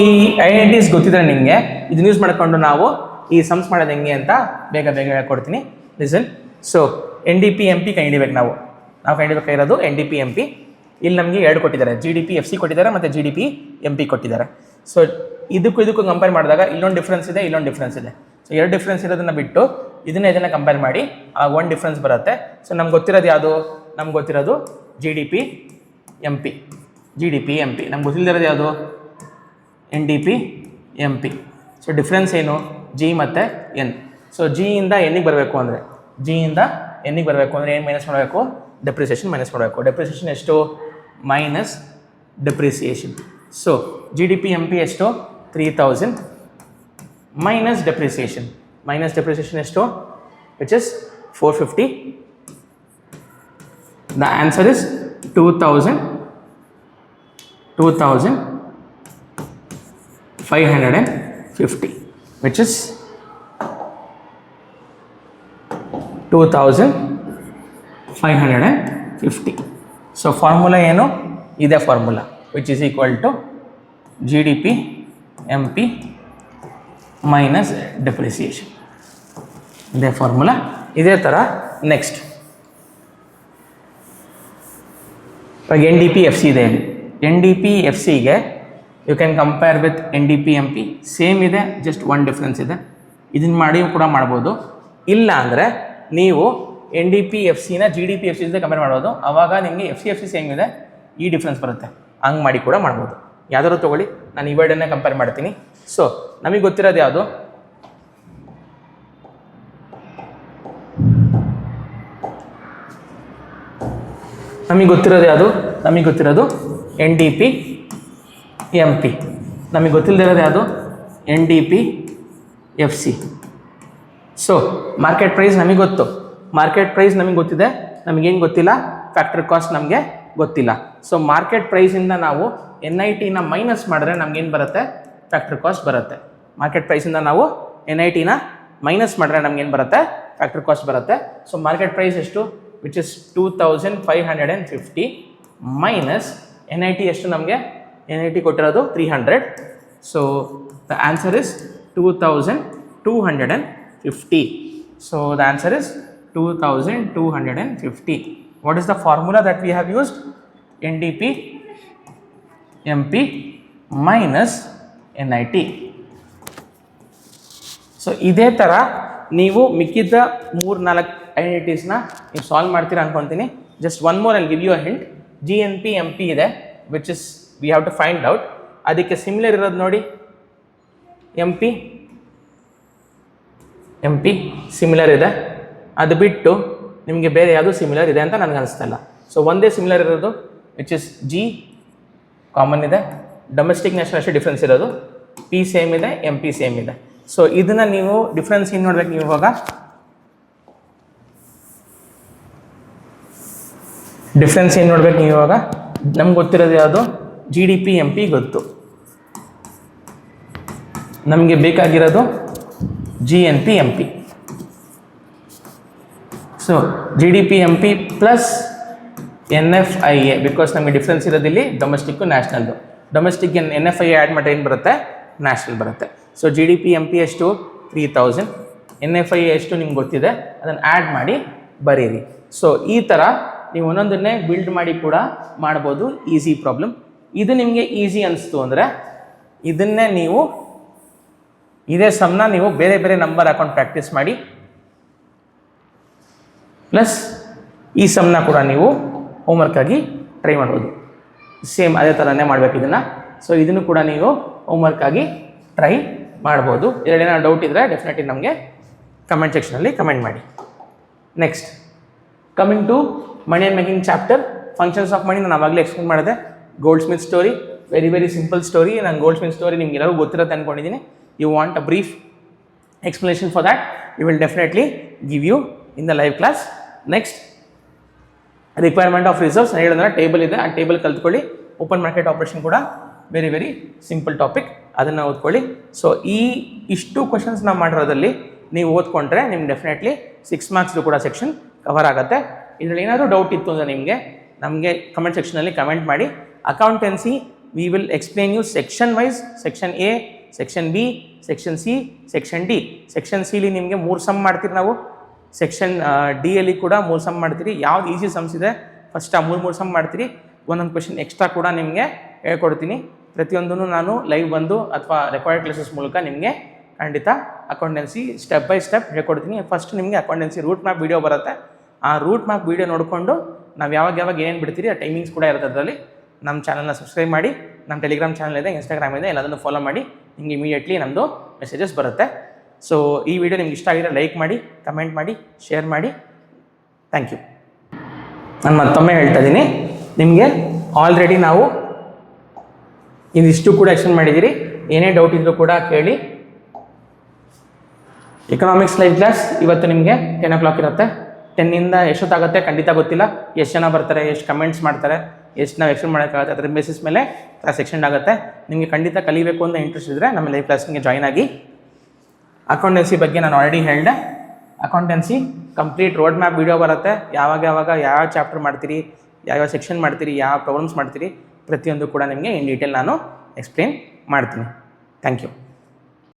ಈ ಐಡೆಂಟಿಟೀಸ್ ಗೊತ್ತಿದ್ರೆ ನಿಮಗೆ ಇದನ್ನ ಯೂಸ್ ಮಾಡ್ಕೊಂಡು ನಾವು ಈ ಸಮ್ಸ್ ಮಾಡೋದು ಹೆಂಗೆ ಅಂತ ಬೇಗ ಹೇಳ್ಕೊಡ್ತೀನಿ. ಲಿಸನ್. ಸೊ NDP MP ಕಂಡುಹಿಡಿಬೇಕು. ನಾವು ಕಂಡುಹಿಡಿಬೇಕಾಗಿರೋದು NDP MP. ಇಲ್ಲಿ ನಮಗೆ 2 ಕೊಟ್ಟಿದ್ದಾರೆ, GDP FC ಕೊಟ್ಟಿದ್ದಾರೆ ಮತ್ತು GDP MP ಕೊಟ್ಟಿದ್ದಾರೆ. ಸೊ ಇದಕ್ಕೂ ಕಂಪೇರ್ ಮಾಡಿದಾಗ ಇಲ್ಲೊಂದು ಡಿಫ್ರೆನ್ಸ್ ಇದೆ, ಇಲ್ಲೊಂದು ಡಿಫ್ರೆನ್ಸ್ ಇದೆ. ಸೊ 2 ಡಿಫ್ರೆನ್ಸ್ ಇರೋದನ್ನ ಬಿಟ್ಟು ಇದನ್ನ ಕಂಪೇರ್ ಮಾಡಿ ಆಗ 1 ಡಿಫ್ರೆನ್ಸ್ ಬರುತ್ತೆ. ಸೊ ನಮ್ಗೆ ಗೊತ್ತಿರೋದು ಯಾವುದು? ನಮ್ಗೆ ಗೊತ್ತಿರೋದು GDP MP. ನಮ್ಗೆ ಗೊತ್ತಿಲ್ಲದಿರೋದು ಯಾವುದು? NDP MP. ಸೊ ಡಿಫ್ರೆನ್ಸ್ ಏನು? G ಮತ್ತು N. ಸೊ ಜಿಯಿಂದ ಎನ್ನಿಗೆ ಬರಬೇಕು ಅಂದರೆ ಏನು ಮೈನಸ್ ಮಾಡಬೇಕು? ಡೆಪ್ರಿಸಿಯೇಷನ್ ಮೈನಸ್ ಮಾಡಬೇಕು. ಡೆಪ್ರಿಸಿಯೇಷನ್ ಎಷ್ಟು? Minus depreciation. So GDP MP ಎಷ್ಟು? 3000 ಮೈನಸ್ ಡೆಪ್ರಿಸಿಯೇಷನ್ ಎಷ್ಟು? Which is 450. The answer is 2550, which is 2550. So formula ಏನು? ಇದೆ formula, which is equal to GDP MP minus depreciation. ಇದೇ ಫಾರ್ಮುಲಾ. ಇದೇ ಥರ ನೆಕ್ಸ್ಟ್ ಇವಾಗ NDP FC ಇದೆ. NDP FCಗೆ you can compare with NDP MP. Same ಇದೆ, ಜಸ್ಟ್ 1 ಡಿಫ್ರೆನ್ಸ್ ಇದೆ. ಇದನ್ನು ಮಾಡಿ ಕೂಡ ಮಾಡ್ಬೋದು. ಇಲ್ಲ ಅಂದರೆ ನೀವು NDP FCನ GDP FC ಜೊತೆ ಕಂಪೇರ್ ಮಾಡ್ಬೋದು. ಆವಾಗ ನಿಮಗೆ FC ಸೇಮ್ ಇದೆ, ಈ ಡಿಫ್ರೆನ್ಸ್ ಬರುತ್ತೆ. ಹಂಗೆ ಮಾಡಿ ಕೂಡ ಮಾಡ್ಬೋದು. ಯಾವ್ದಾದ್ರು ತೊಗೊಳ್ಳಿ, ನಾನು ಇವೆರಡನ್ನೇ ಕಂಪೇರ್ ಮಾಡ್ತೀನಿ. ಸೊ ನಮಗೆ ಗೊತ್ತಿರೋದು ಯಾವುದು? ನಮಗೆ ಗೊತ್ತಿರೋದು NDP MP. ನಮಗೆ ಗೊತ್ತಿಲ್ಲದಿರೋದು ಯಾವುದು? NDP FC. So market price ನಮಗೆ ಗೊತ್ತಿದೆ. ನಮಗೇನು ಗೊತ್ತಿಲ್ಲ? ಫ್ಯಾಕ್ಟರ್ ಕಾಸ್ಟ್ ನಮಗೆ ಗೊತ್ತಿಲ್ಲ. ಸೊ ಮಾರ್ಕೆಟ್ ಪ್ರೈಸಿಂದ ನಾವು NITನ ಮೈನಸ್ ಮಾಡಿದ್ರೆ ನಮಗೇನು ಬರುತ್ತೆ? ಫ್ಯಾಕ್ಟರ್ ಕಾಸ್ಟ್ ಬರುತ್ತೆ. ಮಾರ್ಕೆಟ್ ಪ್ರೈಸಿಂದ ನಾವು NITನ ಮೈನಸ್ ಮಾಡಿದ್ರೆ ನಮಗೇನು ಬರುತ್ತೆ? ಫ್ಯಾಕ್ಟರ್ ಕಾಸ್ಟ್ ಬರುತ್ತೆ. ಸೊ ಮಾರ್ಕೆಟ್ ಪ್ರೈಸ್ ಎಷ್ಟು? ವಿಚ್ ಇಸ್ 2550 ಮೈನಸ್ NIT ಎಷ್ಟು? ನಮಗೆ NIT ಕೊಟ್ಟಿರೋದು 300. So the answer is 2250. So the answer is 2250. What is the formula that we have used? NDP MP minus NIT. So ಇದೇ ಥರ ನೀವು ಮಿಕ್ಕಿದ್ದ 3-4 ಐಡೆಂಟಿಟೀಸ್ನ ನೀವು ಸಾಲ್ವ್ ಮಾಡ್ತೀರಾ ಅಂದ್ಕೊತೀನಿ. Just one more I give you a hint. GNP MP ಇದೆ, which is we have to find out. ಅದಕ್ಕೆ ಸಿಮಿಲರ್ ಇರೋದು ನೋಡಿ, MP ಸಿಮಿಲರ್ ಇದೆ. ಅದು ಬಿಟ್ಟು ನಿಮಗೆ ಬೇರೆ ಯಾವುದು ಸಿಮಿಲರ್ ಇದೆ ಅಂತ ನನಗೆ ಅನಿಸ್ತಾ ಇಲ್ಲ. ಸೊ ಒಂದೇ ಸಿಮಿಲರ್ ಇರೋದು ವಿಚ್ ಇಸ್ G ಕಾಮನ್ ಇದೆ. ಡೊಮೆಸ್ಟಿಕ್ ನ್ಯಾಷನಲ್ ಅಷ್ಟೇ ಡಿಫ್ರೆನ್ಸ್ ಇರೋದು. P ಸೇಮ್ ಇದೆ, MP ಸೇಮ್ ಇದೆ. ಸೊ ಇದನ್ನು ನೀವು ಡಿಫ್ರೆನ್ಸ್ ಏನು ನೋಡ್ಬೇಕು? ನೀವು ಇವಾಗ ನಮ್ಗೆ ಗೊತ್ತಿರೋದು ಯಾವುದು? GDP MP ಗೊತ್ತು. ನಮಗೆ ಬೇಕಾಗಿರೋದು GNP MP. So GDP MP plus NFIA, because ನಮಗೆ ಡಿಫ್ರೆನ್ಸ್ ಇರೋದಿಲ್ಲಿ ಡೊಮೆಸ್ಟಿಕ್ಕು ನ್ಯಾಷನಲ್ದು. ಡೊಮೆಸ್ಟಿಕ್ NFIA ಆ್ಯಡ್ ಮಾಡಿದ್ರೆ ಏನು ಬರುತ್ತೆ? ನ್ಯಾಷನಲ್ ಬರುತ್ತೆ. ಸೊ GDP MP ಎಷ್ಟು? 3000. NFIA ಎಷ್ಟು ನಿಮ್ಗೆ ಗೊತ್ತಿದೆ, ಅದನ್ನು ಆ್ಯಡ್ ಮಾಡಿ ಬರೀರಿ. ಸೊ ಈ ಥರ ನೀವು ಒಂದೊಂದನ್ನೇ ಬಿಲ್ಡ್ ಮಾಡಿ ಕೂಡ ಮಾಡ್ಬೋದು. Easy problem. ಇದು ನಿಮಗೆ ಈಸಿ ಅನಿಸ್ತು ಅಂದರೆ ಇದನ್ನೇ ನೀವು ಇದೇ ಸಮ್ನ ನೀವು ಬೇರೆ ಬೇರೆ ನಂಬರ್ ಹಾಕೊಂಡು ಪ್ರಾಕ್ಟೀಸ್ ಮಾಡಿ. ಪ್ಲಸ್ ಈ ಸಮ್ನ ಕೂಡ ನೀವು ಹೋಮ್ವರ್ಕಾಗಿ ಟ್ರೈ ಮಾಡ್ಬೋದು. ಸೇಮ್ ಅದೇ ಥರನೇ ಮಾಡಬೇಕು ಇದನ್ನು. ಸೊ ಇದನ್ನು ಕೂಡ ನೀವು ಹೋಮ್ವರ್ಕಾಗಿ ಟ್ರೈ ಮಾಡ್ಬೋದು. ಎರಡೇನಾದ್ರು ಡೌಟ್ ಇದ್ದರೆ ಡೆಫಿನೆಟ್ಲಿ ನಮಗೆ ಕಮೆಂಟ್ ಸೆಕ್ಷನಲ್ಲಿ ಕಮೆಂಟ್ ಮಾಡಿ. Next coming to money and making chapter. Functions of money ನಾನು ಆವಾಗಲೇ ಎಕ್ಸ್ಪ್ಲೇನ್ ಮಾಡಿದೆ. Goldsmith story, very simple story. ನಾನು ಗೋಲ್ಡ್ ಸ್ಮಿತ್ ಸ್ಟೋರಿ ನಿಮ್ಗೆ ಎಲ್ಲರೂ ಗೊತ್ತಿರುತ್ತೆ ಅಂದ್ಕೊಂಡಿದ್ದೀನಿ. You want a brief explanation for that, you will definitely give you in the live class. Next requirement of reserves ನಾನು ಹೇಳಿದ್ರೆ ಟೇಬಲ್ ಇದೆ, ಆ ಟೇಬಲ್ ಕಲ್ತ್ಕೊಳ್ಳಿ. ಓಪನ್ ಮಾರ್ಕೆಟ್ ಆಪರೇಷನ್ ಕೂಡ ವೆರಿ ಸಿಂಪಲ್ ಟಾಪಿಕ್, ಅದನ್ನು ಓದ್ಕೊಳ್ಳಿ. ಸೊ ಇಷ್ಟು ಕ್ವಶನ್ಸ್ ನಾವು ಮಾಡಿರೋದಲ್ಲಿ ನೀವು ಓದ್ಕೊಂಡ್ರೆ ನಿಮ್ಗೆ ಡೆಫಿನೆಟ್ಲಿ 6 ಮಾರ್ಕ್ಸ್ದು ಕೂಡ ಸೆಕ್ಷನ್ ಕವರ್ ಆಗುತ್ತೆ. ಇದರಲ್ಲಿ ಏನಾದರೂ ಡೌಟ್ ಇತ್ತು ಅಂದರೆ ನಮಗೆ ಕಮೆಂಟ್ ಸೆಕ್ಷನಲ್ಲಿ ಕಮೆಂಟ್ ಮಾಡಿ. Accountancy we will explain you section wise, section A, section B, section C, section D. Section ಸಿಲಿ ನಿಮಗೆ 3 ಸಮ್ ಮಾಡ್ತೀರಿ ನಾವು, ಸೆಕ್ಷನ್ ಡಿಯಲ್ಲಿ ಕೂಡ 3 ಸಮ್ ಮಾಡ್ತೀರಿ. ಯಾವ್ದು ಈಸಿ ಸಮ್ಸ್ ಇದೆ ಫಸ್ಟ್ ಆ 3 ಸಮ್ ಮಾಡ್ತೀರಿ. ಒಂದೊಂದು ಕ್ವೆಶನ್ ಎಕ್ಸ್ಟ್ರಾ ಕೂಡ ನಿಮಗೆ ಹೇಳ್ಕೊಡ್ತೀನಿ. ಪ್ರತಿಯೊಂದೂ ನಾನು ಲೈವ್ ಬಂದು ಅಥವಾ ರೆಕಾರ್ಡೆಡ್ ಕ್ಲಾಸಸ್ ಮೂಲಕ ನಿಮಗೆ ಖಂಡಿತ ಅಕೌಂಟೆನ್ಸಿ ಸ್ಟೆಪ್ ಬೈ ಸ್ಟೆಪ್ ಹೇಳ್ಕೊಡ್ತೀನಿ. ಫಸ್ಟ್ ನಿಮಗೆ ಅಕೌಂಟೆನ್ಸಿ ರೂಟ್ ಮ್ಯಾಪ್ ವೀಡಿಯೋ ಬರುತ್ತೆ. ಆ ರೂಟ್ ಮ್ಯಾಪ್ ವೀಡಿಯೋ ನೋಡಿಕೊಂಡು ನಾವು ಯಾವಾಗ ಏನೇನು ಬಿಡ್ತೀರಿ ಆ ಟೈಮಿಂಗ್ಸ್ ಕೂಡ ಇರುತ್ತೆ ಅದರಲ್ಲಿ. ನಮ್ಮ ಚಾನಲ್ನ ಸಬ್ಸ್ಕ್ರೈಬ್ ಮಾಡಿ, ನಮ್ಮ ಟೆಲಿಗ್ರಾಮ್ ಚಾನಲ್ ಇದೆ, ಇನ್ಸ್ಟಾಗ್ರಾಮ್ ಇದೆ, ಎಲ್ಲದನ್ನು ಫಾಲೋ ಮಾಡಿ. ನಿಮಗೆ ಇಮಿಡಿಯೇಟ್ಲಿ ನಮ್ಮದು ಮೆಸೇಜಸ್ ಬರುತ್ತೆ. ಸೊ ಈ ವಿಡಿಯೋ ನಿಮ್ಗೆ ಇಷ್ಟ ಆಗಿದ್ರೆ ಲೈಕ್ ಮಾಡಿ, ಕಮೆಂಟ್ ಮಾಡಿ, ಶೇರ್ ಮಾಡಿ. Thank you. ನಾನು ಮತ್ತೊಮ್ಮೆ ಹೇಳ್ತಾ ಇದ್ದೀನಿ, ನಿಮಗೆ ಆಲ್ರೆಡಿ ನಾವು ಇದಿಷ್ಟು ಕೂಡ ಎಕ್ಸ್ಪ್ಲೇನ್ ಮಾಡಿದ್ದೀರಿ. ಏನೇ ಡೌಟ್ ಇದ್ದರೂ ಕೂಡ ಕೇಳಿ. ಎಕನಾಮಿಕ್ಸ್ ಲೈವ್ ಕ್ಲಾಸ್ ಇವತ್ತು ನಿಮಗೆ 10 o'clock ಇರುತ್ತೆ. 10 ಎಷ್ಟೊತ್ತಾಗುತ್ತೆ ಖಂಡಿತ ಗೊತ್ತಿಲ್ಲ. ಎಷ್ಟು ಜನ ಬರ್ತಾರೆ, ಎಷ್ಟು ಕಮೆಂಟ್ಸ್ ಮಾಡ್ತಾರೆ, ಎಷ್ಟು ನಾವು ಎಕ್ಸ್ಪ್ಲೇನ್ ಮಾಡೋಕ್ಕಾಗುತ್ತೆ, ಅದರ ಬೇಸಿಸ್ ಮೇಲೆ ಕ್ಲಾಸ್ ಎಕ್ಸ್ಟೆಂಡ್ ಆಗುತ್ತೆ. ನಿಮಗೆ ಖಂಡಿತ ಕಲಿಬೇಕು ಅಂತ ಇಂಟ್ರೆಸ್ಟ್ ಇದ್ದರೆ ನಮ್ಮ ಲೈವ್ ಕ್ಲಾಸ್ಗೆ ಜಾಯ್ನ್ ಆಗಿ. ಅಕೌಂಟೆನ್ಸಿ ಬಗ್ಗೆ ನಾನು ಆಲ್ರೆಡಿ ಹೇಳಿದೆ. Accountancy complete road map video ಬರುತ್ತೆ. ಯಾವ ಚಾಪ್ಟರ್ ಮಾಡ್ತೀರಿ, ಯಾವ ಸೆಕ್ಷನ್ ಮಾಡ್ತೀರಿ, ಯಾವ ಪ್ರಾಬ್ಲಮ್ಸ್ ಮಾಡ್ತೀರಿ, ಪ್ರತಿಯೊಂದು ಕೂಡ ನಿಮಗೆ ಇನ್ ಡೀಟೇಲ್ ನಾನು ಎಕ್ಸ್ಪ್ಲೇನ್ ಮಾಡ್ತೀನಿ. Thank you.